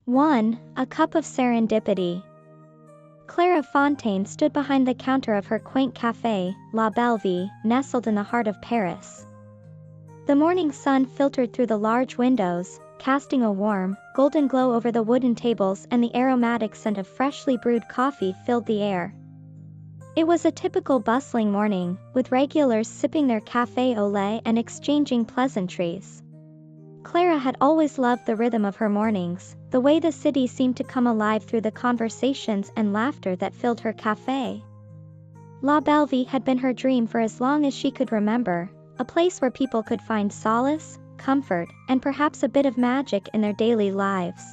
1. A cup of serendipity. Clara Fontaine stood behind the counter of her quaint café, La Belle Vie, nestled in the heart of Paris. The morning sun filtered through the large windows, casting a warm, golden glow over the wooden tables, and the aromatic scent of freshly brewed coffee filled the air. It was a typical bustling morning, with regulars sipping their café au lait and exchanging pleasantries. Clara had always loved the rhythm of her mornings, the way the city seemed to come alive through the conversations and laughter that filled her café. La Belle Vie had been her dream for as long as she could remember, a place where people could find solace, comfort, and perhaps a bit of magic in their daily lives.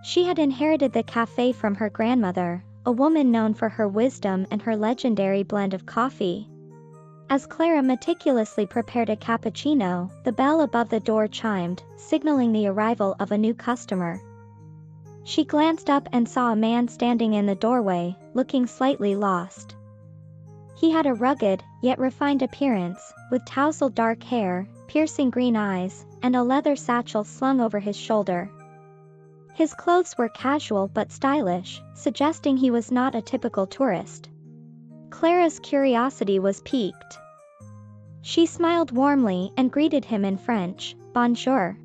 She had inherited the café from her grandmother, a woman known for her wisdom and her legendary blend of coffee. As Clara meticulously prepared a cappuccino, the bell above the door chimed, signaling the arrival of a new customer. She glanced up and saw a man standing in the doorway, looking slightly lost. He had a rugged, yet refined appearance, with tousled dark hair, piercing green eyes, and a leather satchel slung over his shoulder. His clothes were casual but stylish, suggesting he was not a typical tourist. Clara's curiosity was piqued. She smiled warmly and greeted him in French, "Bonjour.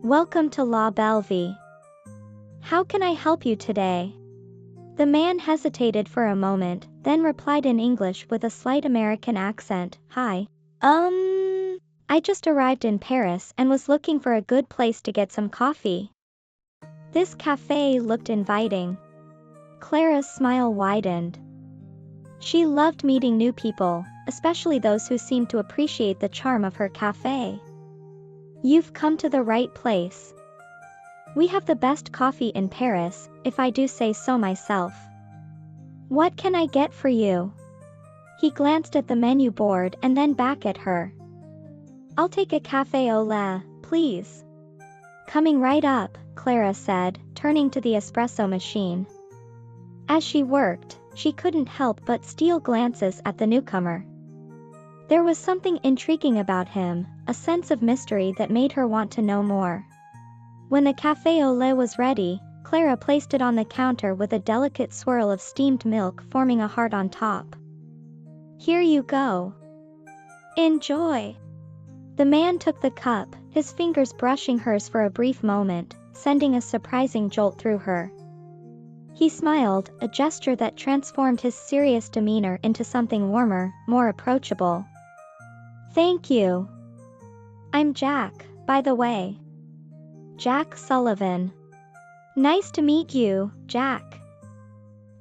Welcome to La Belle Vie. How can I help you today?" The man hesitated for a moment, then replied in English with a slight American accent, "Hi. I just arrived in Paris and was looking for a good place to get some coffee." This café looked inviting. Clara's smile widened. She loved meeting new people, especially those who seemed to appreciate the charm of her café. "You've come to the right place. We have the best coffee in Paris, if I do say so myself. What can I get for you?" He glanced at the menu board and then back at her. "I'll take a café au lait, please." "Coming right up," Clara said, turning to the espresso machine. As she worked, she couldn't help but steal glances at the newcomer. There was something intriguing about him, a sense of mystery that made her want to know more. When the café au lait was ready, Clara placed it on the counter with a delicate swirl of steamed milk forming a heart on top. "Here you go. Enjoy." The man took the cup, his fingers brushing hers for a brief moment, sending a surprising jolt through her. He smiled, a gesture that transformed his serious demeanor into something warmer, more approachable. "Thank you. I'm Jack, by the way. Jack Sullivan. Nice to meet you, Jack."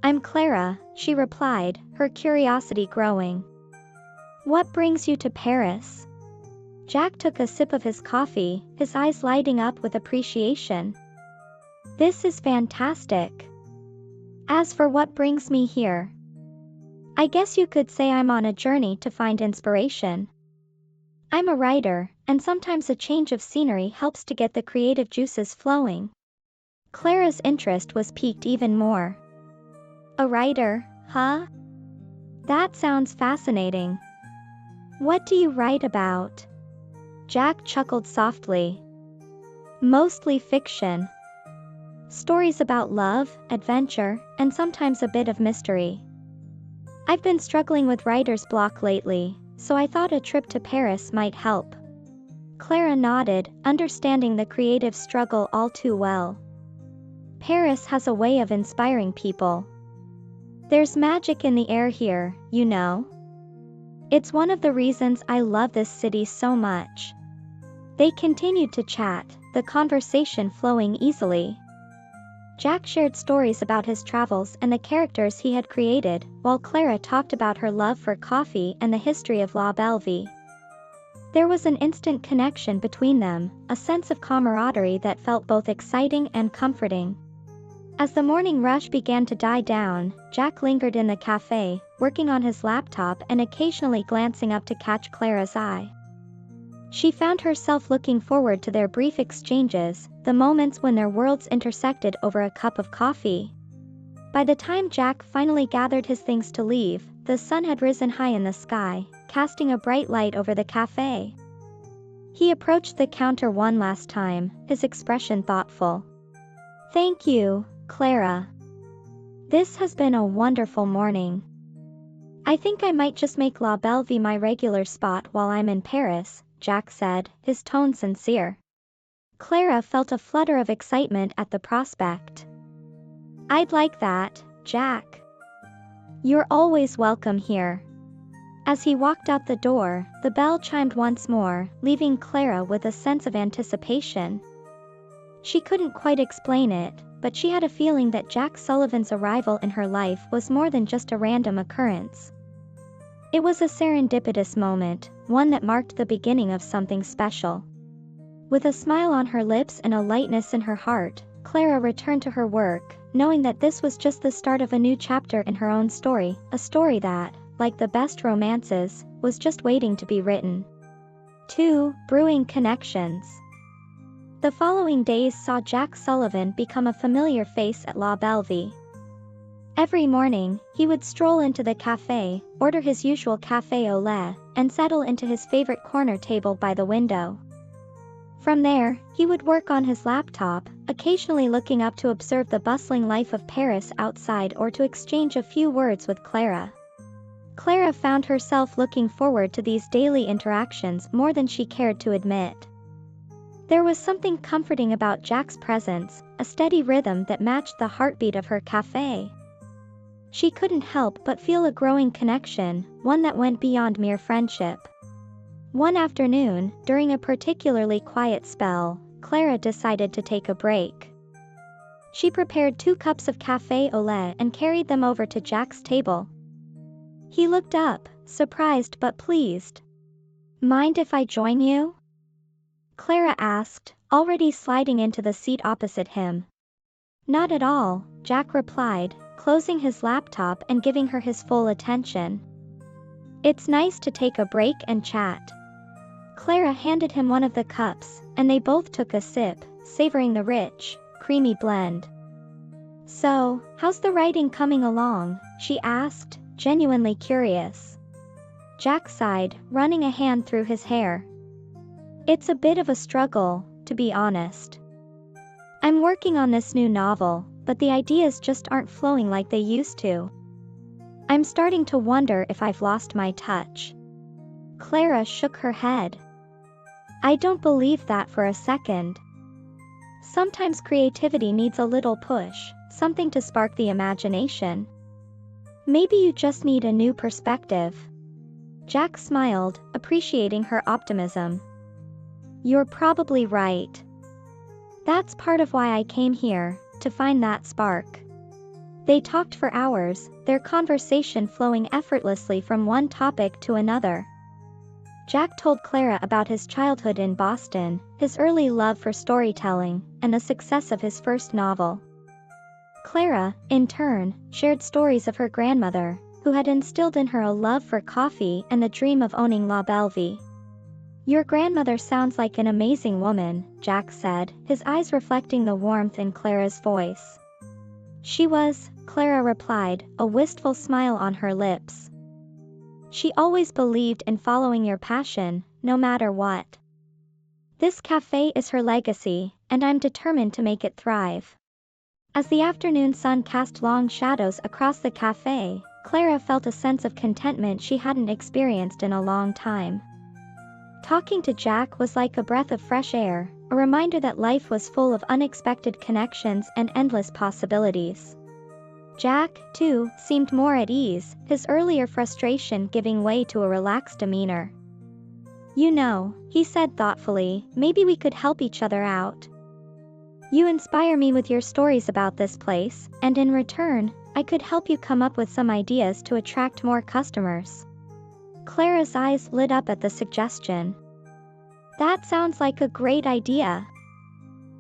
"I'm Clara," she replied, her curiosity growing. "What brings you to Paris?" Jack took a sip of his coffee, his eyes lighting up with appreciation. "This is fantastic. As for what brings me here, I guess you could say I'm on a journey to find inspiration. I'm a writer, and sometimes a change of scenery helps to get the creative juices flowing." Clara's interest was piqued even more. "A writer, huh? That sounds fascinating. What do you write about?" Jack chuckled softly. "Mostly fiction. Stories about love, adventure, and sometimes a bit of mystery. I've been struggling with writer's block lately, so I thought a trip to Paris might help." Clara nodded, understanding the creative struggle all too well. Paris has a way of inspiring people. There's magic in the air here, you know. It's one of the reasons I love this city so much." They continued to chat, the conversation flowing easily. Jack shared stories about his travels and the characters he had created, while Clara talked about her love for coffee and the history of La Belle Vie. There was an instant connection between them, a sense of camaraderie that felt both exciting and comforting. As the morning rush began to die down, Jack lingered in the café, working on his laptop and occasionally glancing up to catch Clara's eye. She found herself looking forward to their brief exchanges, the moments when their worlds intersected over a cup of coffee. By the time Jack finally gathered his things to leave, the sun had risen high in the sky, casting a bright light over the café. He approached the counter one last time, his expression thoughtful. Thank you, Clara. This has been a wonderful morning. I think I might just make La Bellevue my regular spot while I'm in Paris, Jack said, his tone sincere. Clara felt a flutter of excitement at the prospect. I'd like that, Jack. You're always welcome here. As he walked out the door, the bell chimed once more, leaving Clara with a sense of anticipation. She couldn't quite explain it, but she had a feeling that Jack Sullivan's arrival in her life was more than just a random occurrence. It was a serendipitous moment, one that marked the beginning of something special. With a smile on her lips and a lightness in her heart, Clara returned to her work, knowing that this was just the start of a new chapter in her own story, a story that, like the best romances, was just waiting to be written. 2. Brewing connections. The following days saw Jack Sullivan become a familiar face at La Bellevue. Every morning, he would stroll into the cafe, order his usual café au lait, and settle into his favorite corner table by the window. From there, he would work on his laptop, occasionally looking up to observe the bustling life of Paris outside or to exchange a few words with Clara. Clara found herself looking forward to these daily interactions more than she cared to admit. There was something comforting about Jack's presence, a steady rhythm that matched the heartbeat of her cafe. She couldn't help but feel a growing connection, one that went beyond mere friendship. One afternoon, during a particularly quiet spell, Clara decided to take a break. She prepared 2 cups of café au lait and carried them over to Jack's table. He looked up, surprised but pleased. Mind if I join you? Clara asked, already sliding into the seat opposite him. Not at all, Jack replied, closing his laptop and giving her his full attention. It's nice to take a break and chat. Clara handed him one of the cups, and they both took a sip, savoring the rich, creamy blend. So, how's the writing coming along? She asked, genuinely curious. Jack sighed, running a hand through his hair. It's a bit of a struggle, to be honest. I'm working on this new novel, but the ideas just aren't flowing like they used to. I'm starting to wonder if I've lost my touch. Clara shook her head. I don't believe that for a second. Sometimes creativity needs a little push, something to spark the imagination. Maybe you just need a new perspective. Jack smiled, appreciating her optimism. You're probably right. That's part of why I came here, to find that spark. They talked for hours, their conversation flowing effortlessly from one topic to another. Jack told Clara about his childhood in Boston, his early love for storytelling, and the success of his first novel. Clara, in turn, shared stories of her grandmother, who had instilled in her a love for coffee and the dream of owning La Bellevue. Your grandmother sounds like an amazing woman, Jack said, his eyes reflecting the warmth in Clara's voice. She was, Clara replied, a wistful smile on her lips. She always believed in following your passion, no matter what. This cafe is her legacy, and I'm determined to make it thrive. As the afternoon sun cast long shadows across the cafe, Clara felt a sense of contentment she hadn't experienced in a long time. Talking to Jack was like a breath of fresh air, a reminder that life was full of unexpected connections and endless possibilities. Jack, too, seemed more at ease, his earlier frustration giving way to a relaxed demeanor. You know, he said thoughtfully, maybe we could help each other out. You inspire me with your stories about this place, and in return, I could help you come up with some ideas to attract more customers. Clara's eyes lit up at the suggestion. That sounds like a great idea.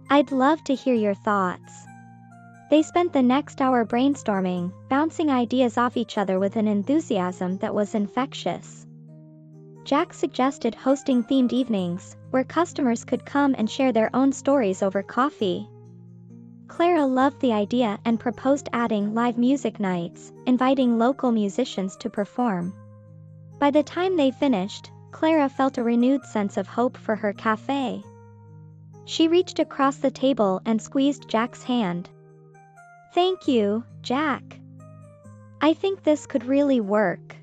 I'd love to hear your thoughts. They spent the next hour brainstorming, bouncing ideas off each other with an enthusiasm that was infectious. Jack suggested hosting themed evenings, where customers could come and share their own stories over coffee. Clara loved the idea and proposed adding live music nights, inviting local musicians to perform. By the time they finished, Clara felt a renewed sense of hope for her cafe. She reached across the table and squeezed Jack's hand. "Thank you, Jack. I think this could really work."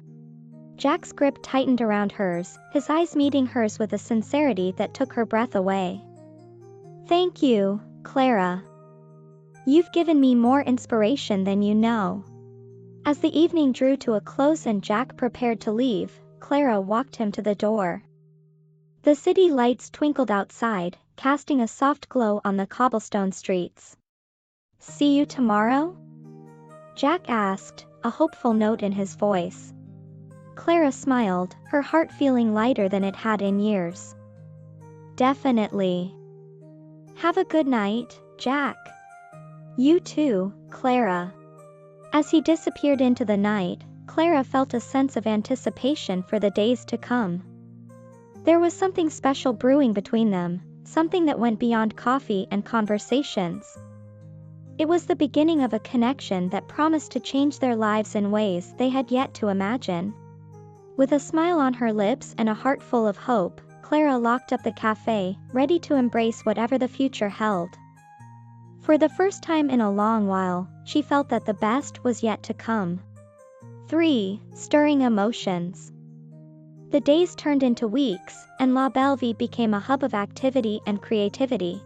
Jack's grip tightened around hers, his eyes meeting hers with a sincerity that took her breath away. "Thank you, Clara. You've given me more inspiration than you know." As the evening drew to a close and Jack prepared to leave, Clara walked him to the door. The city lights twinkled outside, casting a soft glow on the cobblestone streets. "See you tomorrow?" Jack asked, a hopeful note in his voice. Clara smiled, her heart feeling lighter than it had in years. "Definitely. Have a good night, Jack." "You too, Clara." As he disappeared into the night, Clara felt a sense of anticipation for the days to come. There was something special brewing between them, something that went beyond coffee and conversations. It was the beginning of a connection that promised to change their lives in ways they had yet to imagine. With a smile on her lips and a heart full of hope, Clara locked up the cafe, ready to embrace whatever the future held. For the first time in a long while, she felt that the best was yet to come. 3. Stirring emotions. The days turned into weeks, and La Belle Vie became a hub of activity and creativity.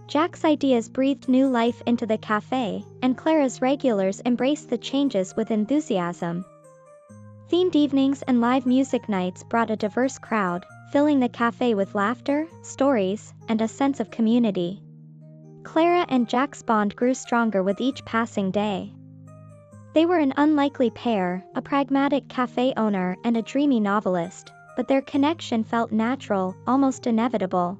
Jack's ideas breathed new life into the cafe, and Clara's regulars embraced the changes with enthusiasm. Themed evenings and live music nights brought a diverse crowd, filling the cafe with laughter, stories, and a sense of community. Clara and Jack's bond grew stronger with each passing day. They were an unlikely pair, a pragmatic cafe owner and a dreamy novelist, but their connection felt natural, almost inevitable.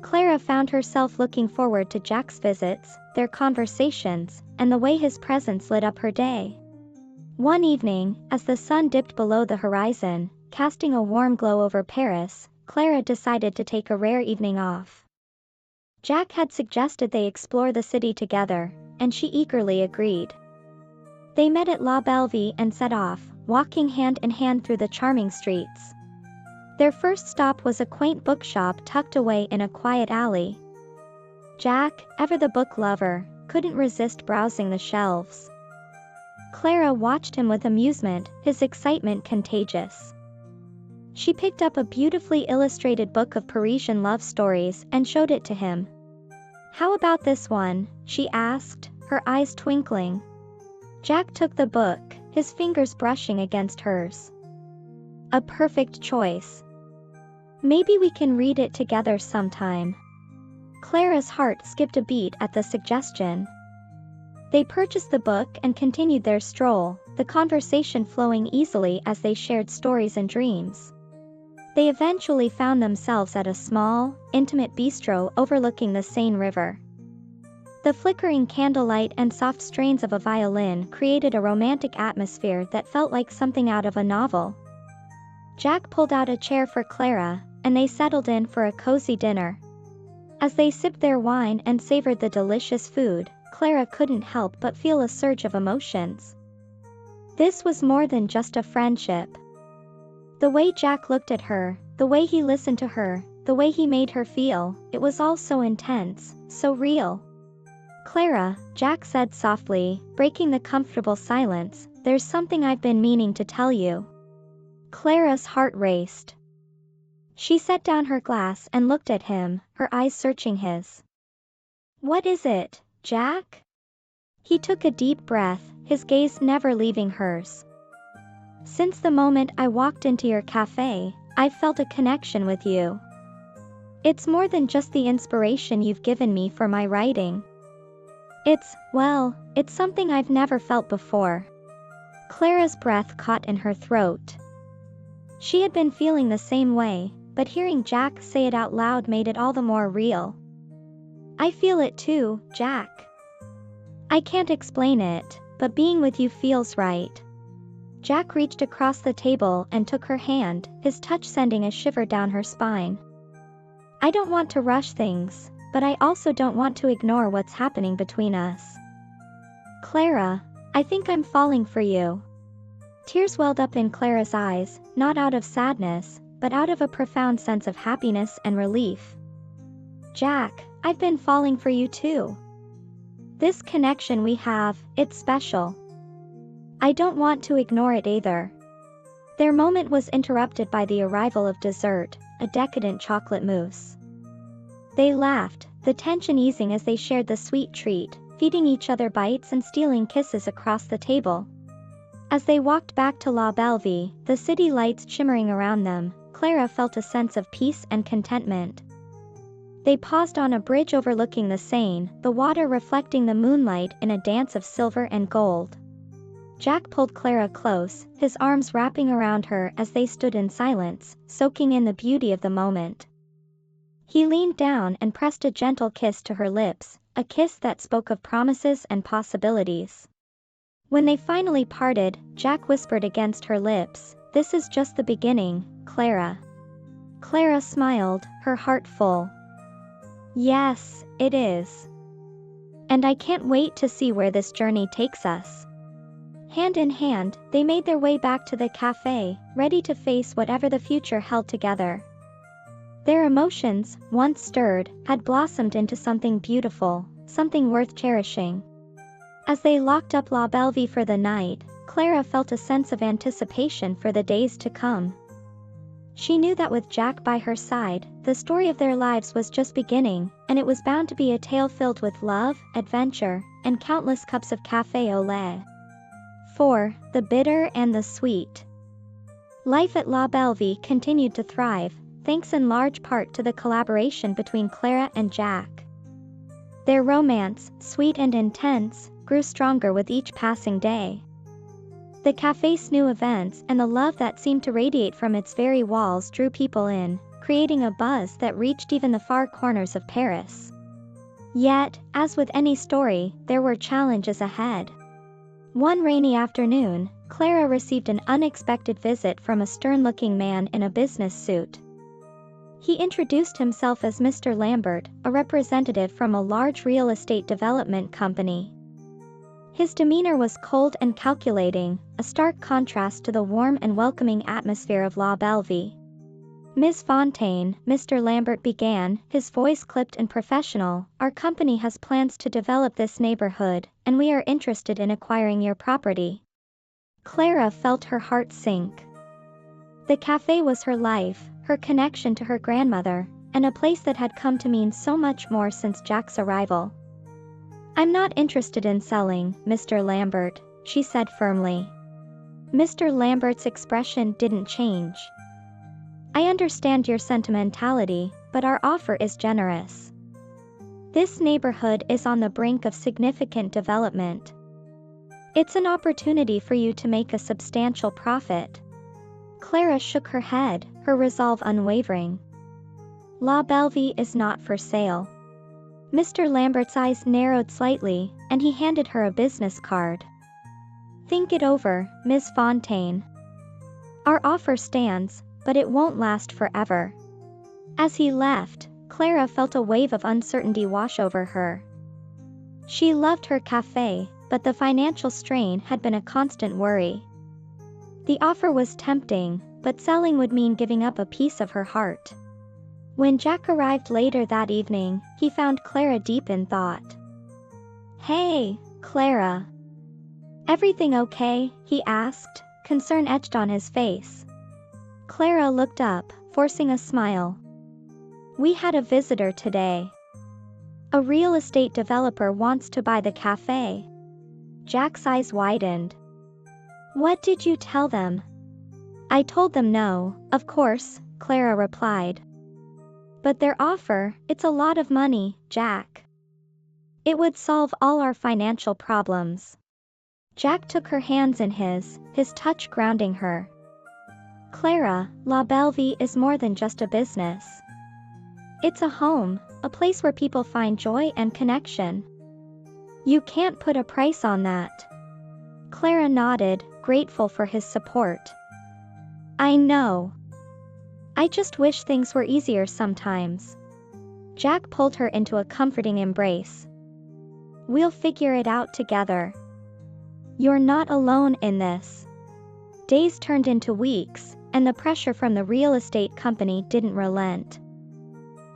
Clara found herself looking forward to Jack's visits, their conversations, and the way his presence lit up her day. One evening, as the sun dipped below the horizon, casting a warm glow over Paris, Clara decided to take a rare evening off. Jack had suggested they explore the city together, and she eagerly agreed. They met at La Belle Vie and set off, walking hand in hand through the charming streets. Their first stop was a quaint bookshop tucked away in a quiet alley. Jack, ever the book lover, couldn't resist browsing the shelves. Clara watched him with amusement, his excitement contagious. She picked up a beautifully illustrated book of Parisian love stories and showed it to him. "How about this one?" she asked, her eyes twinkling. Jack took the book, his fingers brushing against hers. "A perfect choice. Maybe we can read it together sometime." Clara's heart skipped a beat at the suggestion. They purchased the book and continued their stroll, the conversation flowing easily as they shared stories and dreams. They eventually found themselves at a small, intimate bistro overlooking the Seine River. The flickering candlelight and soft strains of a violin created a romantic atmosphere that felt like something out of a novel. Jack pulled out a chair for Clara, and they settled in for a cozy dinner. As they sipped their wine and savored the delicious food, Clara couldn't help but feel a surge of emotions. This was more than just a friendship. The way Jack looked at her, the way he listened to her, the way he made her feel, it was all so intense, so real. "Clara," Jack said softly, breaking the comfortable silence, "there's something I've been meaning to tell you." Clara's heart raced. She set down her glass and looked at him, her eyes searching his. "What is it, Jack?" He took a deep breath, his gaze never leaving hers. "Since the moment I walked into your cafe, I've felt a connection with you. It's more than just the inspiration you've given me for my writing. It's something I've never felt before." Clara's breath caught in her throat. She had been feeling the same way, but hearing Jack say it out loud made it all the more real. "I feel it too, Jack. I can't explain it, but being with you feels right." Jack reached across the table and took her hand, his touch sending a shiver down her spine. "I don't want to rush things, but I also don't want to ignore what's happening between us. Clara, I think I'm falling for you." Tears welled up in Clara's eyes, not out of sadness, but out of a profound sense of happiness and relief. Jack, I've been falling for you too. This connection we have, it's special. I don't want to ignore it either. Their moment was interrupted by the arrival of dessert, a decadent chocolate mousse. They laughed, the tension easing as they shared the sweet treat, feeding each other bites and stealing kisses across the table. As they walked back to La Belle Vie, the city lights shimmering around them, Clara felt a sense of peace and contentment. They paused on a bridge overlooking the Seine, the water reflecting the moonlight in a dance of silver and gold. Jack pulled Clara close, his arms wrapping around her as they stood in silence, soaking in the beauty of the moment. He leaned down and pressed a gentle kiss to her lips, a kiss that spoke of promises and possibilities. When they finally parted, Jack whispered against her lips, "This is just the beginning, Clara." Clara smiled, her heart full. "Yes, it is. And I can't wait to see where this journey takes us." Hand in hand, they made their way back to the café, ready to face whatever the future held together. Their emotions, once stirred, had blossomed into something beautiful, something worth cherishing. As they locked up La Belle Vie for the night, Clara felt a sense of anticipation for the days to come. She knew that with Jack by her side, the story of their lives was just beginning, and it was bound to be a tale filled with love, adventure, and countless cups of café au lait. 4. The bitter and the sweet. Life at La Belle Vie continued to thrive, thanks in large part to the collaboration between Clara and Jack. Their romance, sweet and intense, grew stronger with each passing day. The café's new events and the love that seemed to radiate from its very walls drew people in, creating a buzz that reached even the far corners of Paris. Yet, as with any story, there were challenges ahead. One rainy afternoon, Clara received an unexpected visit from a stern-looking man in a business suit. He introduced himself as Mr. Lambert, a representative from a large real estate development company. His demeanor was cold and calculating, a stark contrast to the warm and welcoming atmosphere of La Belle Vie. "Miss Fontaine," Mr. Lambert began, his voice clipped and professional, "our company has plans to develop this neighborhood, and we are interested in acquiring your property." Clara felt her heart sink. The café was her life, her connection to her grandmother, and a place that had come to mean so much more since Jack's arrival. "I'm not interested in selling, Mr. Lambert," she said firmly. Mr. Lambert's expression didn't change. "I understand your sentimentality, but our offer is generous. This neighborhood is on the brink of significant development. It's an opportunity for you to make a substantial profit." Clara shook her head, her resolve unwavering. "La Belle Vie is not for sale." Mr. Lambert's eyes narrowed slightly, and he handed her a business card. "Think it over, Ms. Fontaine. Our offer stands, but it won't last forever." As he left, Clara felt a wave of uncertainty wash over her. She loved her café, but the financial strain had been a constant worry. The offer was tempting, but selling would mean giving up a piece of her heart. When Jack arrived later that evening, he found Clara deep in thought. "Hey, Clara. Everything okay?" he asked, concern etched on his face. Clara looked up, forcing a smile. "We had a visitor today. A real estate developer wants to buy the café." Jack's eyes widened. "What did you tell them?" "I told them no, of course," Clara replied. "But their offer, it's a lot of money, Jack. It would solve all our financial problems." Jack took her hands in his touch grounding her. "Clara, La Belle Vie is more than just a business. It's a home, a place where people find joy and connection. You can't put a price on that." Clara nodded, grateful for his support. "I know. I just wish things were easier sometimes." Jack pulled her into a comforting embrace. "We'll figure it out together. You're not alone in this." Days turned into weeks, and the pressure from the real estate company didn't relent.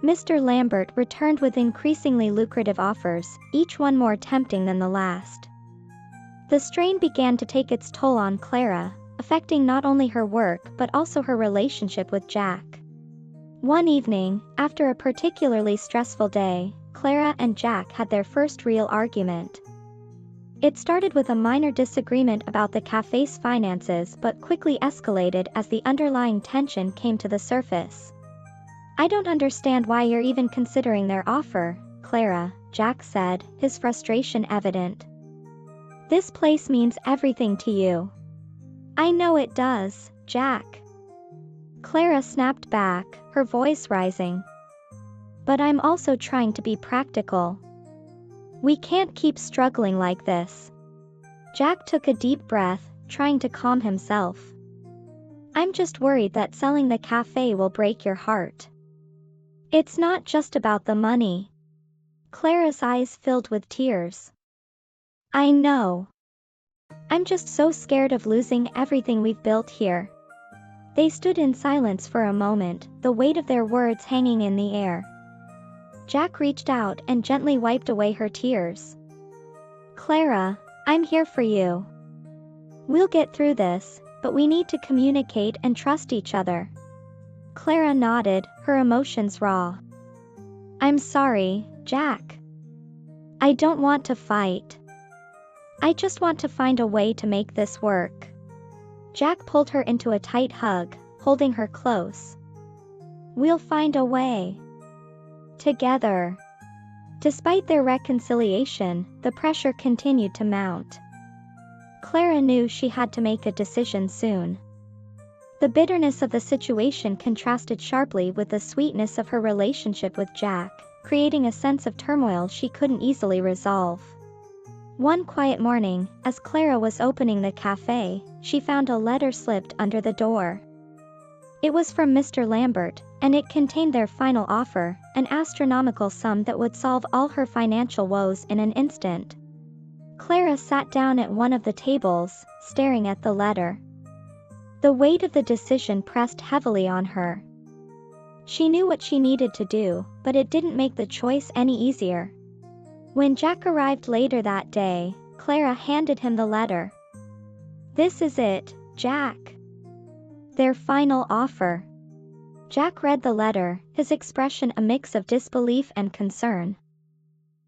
Mr. Lambert returned with increasingly lucrative offers, each one more tempting than the last. The strain began to take its toll on Clara, affecting not only her work but also her relationship with Jack. One evening, after a particularly stressful day, Clara and Jack had their first real argument. It started with a minor disagreement about the cafe's finances but quickly escalated as the underlying tension came to the surface. "I don't understand why you're even considering their offer, Clara," Jack said, his frustration evident. "This place means everything to you." "I know it does, Jack." Clara snapped back, her voice rising. "But I'm also trying to be practical. We can't keep struggling like this." Jack took a deep breath, trying to calm himself. "I'm just worried that selling the cafe will break your heart." "It's not just about the money." Clara's eyes filled with tears. "I know. I'm just so scared of losing everything we've built here." They stood in silence for a moment, the weight of their words hanging in the air. Jack reached out and gently wiped away her tears. "Clara, I'm here for you. We'll get through this, but we need to communicate and trust each other." Clara nodded, her emotions raw. "I'm sorry, Jack. I don't want to fight. I just want to find a way to make this work." Jack pulled her into a tight hug, holding her close. "We'll find a way. Together." Despite their reconciliation, the pressure continued to mount. Clara knew she had to make a decision soon. The bitterness of the situation contrasted sharply with the sweetness of her relationship with Jack, creating a sense of turmoil she couldn't easily resolve. One quiet morning, as Clara was opening the cafe, she found a letter slipped under the door. It was from Mr. Lambert, and it contained their final offer, an astronomical sum that would solve all her financial woes in an instant. Clara sat down at one of the tables, staring at the letter. The weight of the decision pressed heavily on her. She knew what she needed to do, but it didn't make the choice any easier. When Jack arrived later that day, Clara handed him the letter. "This is it, Jack. Their final offer." Jack read the letter, his expression a mix of disbelief and concern.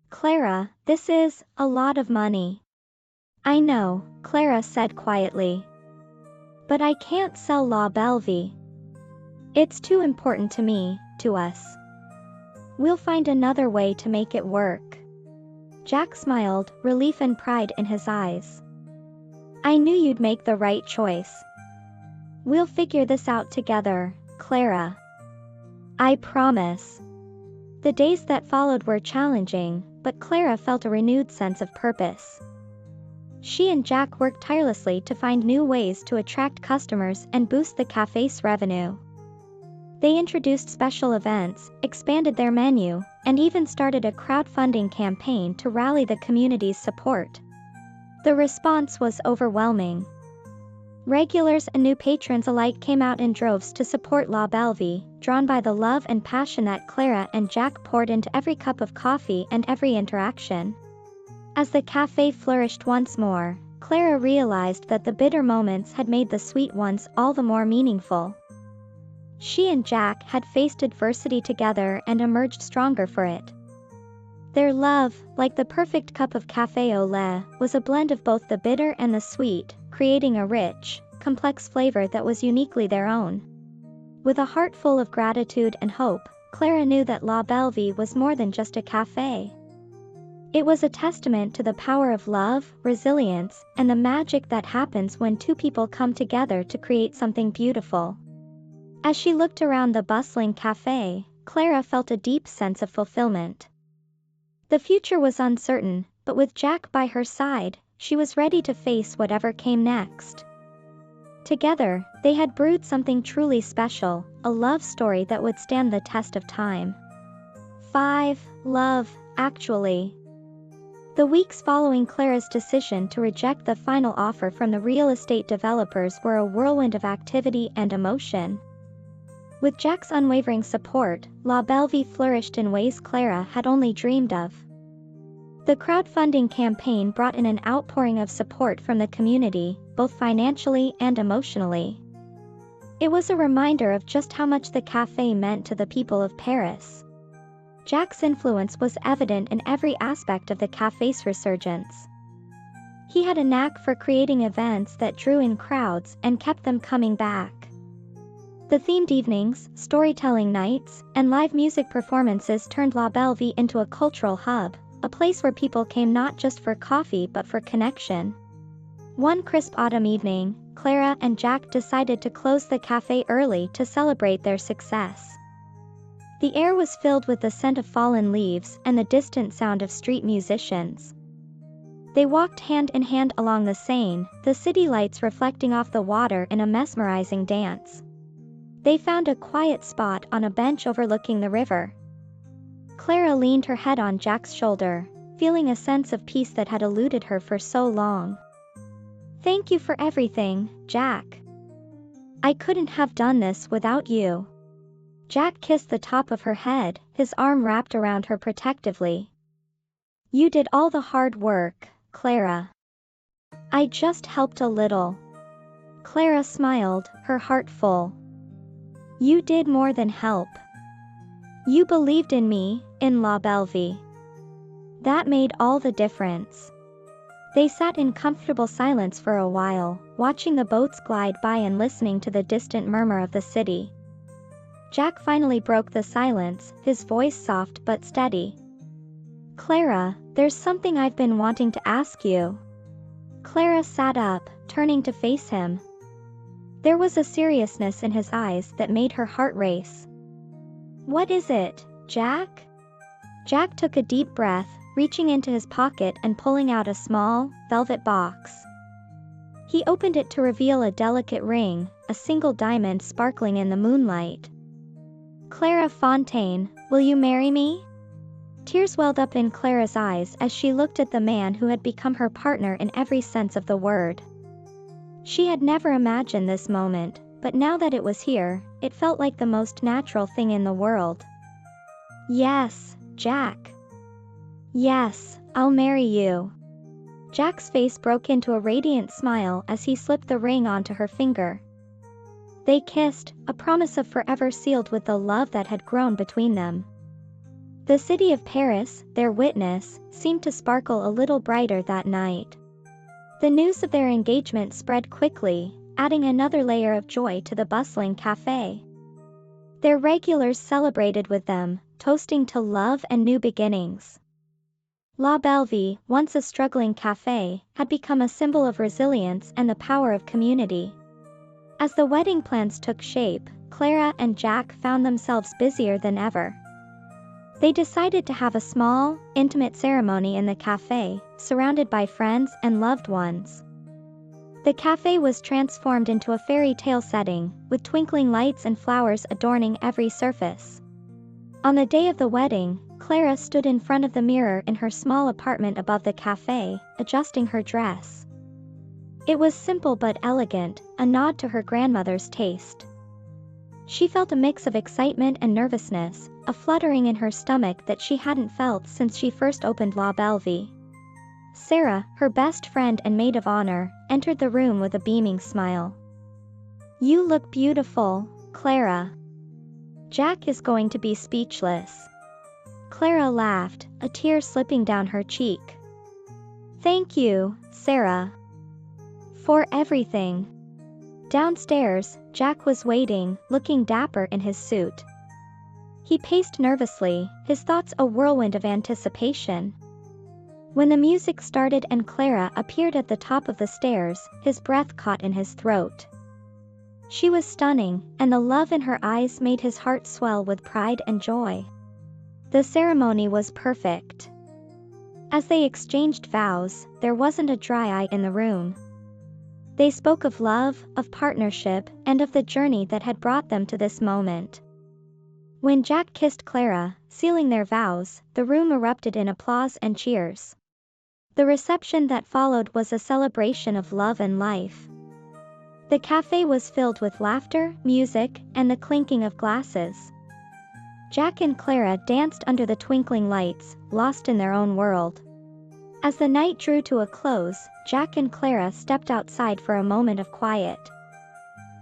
"Clara, this is a lot of money." "I know," Clara said quietly. "But I can't sell La Bellevue. It's too important to me, to us. We'll find another way to make it work." Jack smiled, relief and pride in his eyes. "I knew you'd make the right choice. We'll figure this out together, Clara. I promise." The days that followed were challenging, but Clara felt a renewed sense of purpose. She and Jack worked tirelessly to find new ways to attract customers and boost the cafe's revenue. They introduced special events, expanded their menu, and even started a crowdfunding campaign to rally the community's support. The response was overwhelming. Regulars and new patrons alike came out in droves to support La Bellevue, drawn by the love and passion that Clara and Jack poured into every cup of coffee and every interaction. As the cafe flourished once more, Clara realized that the bitter moments had made the sweet ones all the more meaningful. She and Jack had faced adversity together and emerged stronger for it. Their love, like the perfect cup of café au lait, was a blend of both the bitter and the sweet, creating a rich, complex flavor that was uniquely their own. With a heart full of gratitude and hope, Clara knew that La Bellevue was more than just a café. It was a testament to the power of love, resilience, and the magic that happens when two people come together to create something beautiful. As she looked around the bustling café, Clara felt a deep sense of fulfillment. The future was uncertain, but with Jack by her side, she was ready to face whatever came next. Together, they had brewed something truly special, a love story that would stand the test of time. 5. Love, Actually. The weeks following Clara's decision to reject the final offer from the real estate developers were a whirlwind of activity and emotion. With Jack's unwavering support, La Belle Vie flourished in ways Clara had only dreamed of. The crowdfunding campaign brought in an outpouring of support from the community, both financially and emotionally. It was a reminder of just how much the café meant to the people of Paris. Jack's influence was evident in every aspect of the café's resurgence. He had a knack for creating events that drew in crowds and kept them coming back. The themed evenings, storytelling nights, and live music performances turned La Belle Vie into a cultural hub, a place where people came not just for coffee but for connection. One crisp autumn evening, Clara and Jack decided to close the café early to celebrate their success. The air was filled with the scent of fallen leaves and the distant sound of street musicians. They walked hand in hand along the Seine, the city lights reflecting off the water in a mesmerizing dance. They found a quiet spot on a bench overlooking the river. Clara leaned her head on Jack's shoulder, feeling a sense of peace that had eluded her for so long. "Thank you for everything, Jack. I couldn't have done this without you." Jack kissed the top of her head, his arm wrapped around her protectively. "You did all the hard work, Clara. I just helped a little." Clara smiled, her heart full. "You did more than help. You believed in me, in La Belle Vie. That made all the difference." They sat in comfortable silence for a while, watching the boats glide by and listening to the distant murmur of the city. Jack finally broke the silence, his voice soft but steady. "Clara, there's something I've been wanting to ask you." Clara sat up, turning to face him. There was a seriousness in his eyes that made her heart race. "What is it, Jack?" Jack took a deep breath, reaching into his pocket and pulling out a small, velvet box. He opened it to reveal a delicate ring, a single diamond sparkling in the moonlight. "Clara Fontaine, will you marry me?" Tears welled up in Clara's eyes as she looked at the man who had become her partner in every sense of the word. She had never imagined this moment, but now that it was here, it felt like the most natural thing in the world. "Yes, Jack. Yes, I'll marry you." Jack's face broke into a radiant smile as he slipped the ring onto her finger. They kissed, a promise of forever sealed with the love that had grown between them. The city of Paris, their witness, seemed to sparkle a little brighter that night. The news of their engagement spread quickly, adding another layer of joy to the bustling café. Their regulars celebrated with them, toasting to love and new beginnings. La Belle Vie, once a struggling café, had become a symbol of resilience and the power of community. As the wedding plans took shape, Clara and Jack found themselves busier than ever. They decided to have a small, intimate ceremony in the café, surrounded by friends and loved ones. The café was transformed into a fairy tale setting, with twinkling lights and flowers adorning every surface. On the day of the wedding, Clara stood in front of the mirror in her small apartment above the café, adjusting her dress. It was simple but elegant, a nod to her grandmother's taste. She felt a mix of excitement and nervousness, a fluttering in her stomach that she hadn't felt since she first opened La Belle Vie. Sarah, her best friend and maid of honor, entered the room with a beaming smile. "You look beautiful, Clara." Jack is going to be speechless. Clara laughed, a tear slipping down her cheek. "Thank you, Sarah, for everything." Downstairs, Jack was waiting, looking dapper in his suit. He paced nervously, his thoughts a whirlwind of anticipation. When the music started and Clara appeared at the top of the stairs, his breath caught in his throat. She was stunning, and the love in her eyes made his heart swell with pride and joy. The ceremony was perfect. As they exchanged vows, there wasn't a dry eye in the room. They spoke of love, of partnership, and of the journey that had brought them to this moment. When Jack kissed Clara, sealing their vows, the room erupted in applause and cheers. The reception that followed was a celebration of love and life. The cafe was filled with laughter, music, and the clinking of glasses. Jack and Clara danced under the twinkling lights, lost in their own world. As the night drew to a close, Jack and Clara stepped outside for a moment of quiet.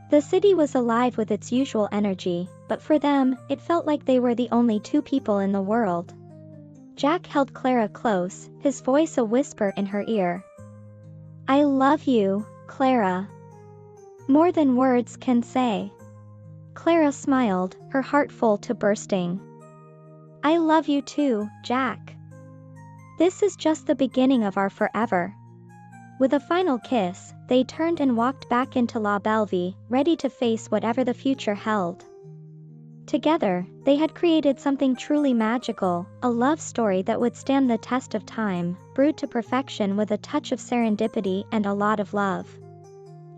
The city was alive with its usual energy, but for them, it felt like they were the only two people in the world. Jack held Clara close, his voice a whisper in her ear. "I love you, Clara. More than words can say." Clara smiled, her heart full to bursting. "I love you too, Jack. This is just the beginning of our forever." With a final kiss, they turned and walked back into La Bellevue, ready to face whatever the future held. Together, they had created something truly magical, a love story that would stand the test of time, brewed to perfection with a touch of serendipity and a lot of love.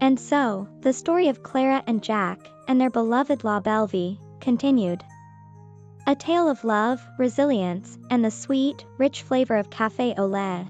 And so, the story of Clara and Jack, and their beloved La Bellevue, continued. A tale of love, resilience, and the sweet, rich flavor of Café au Lait.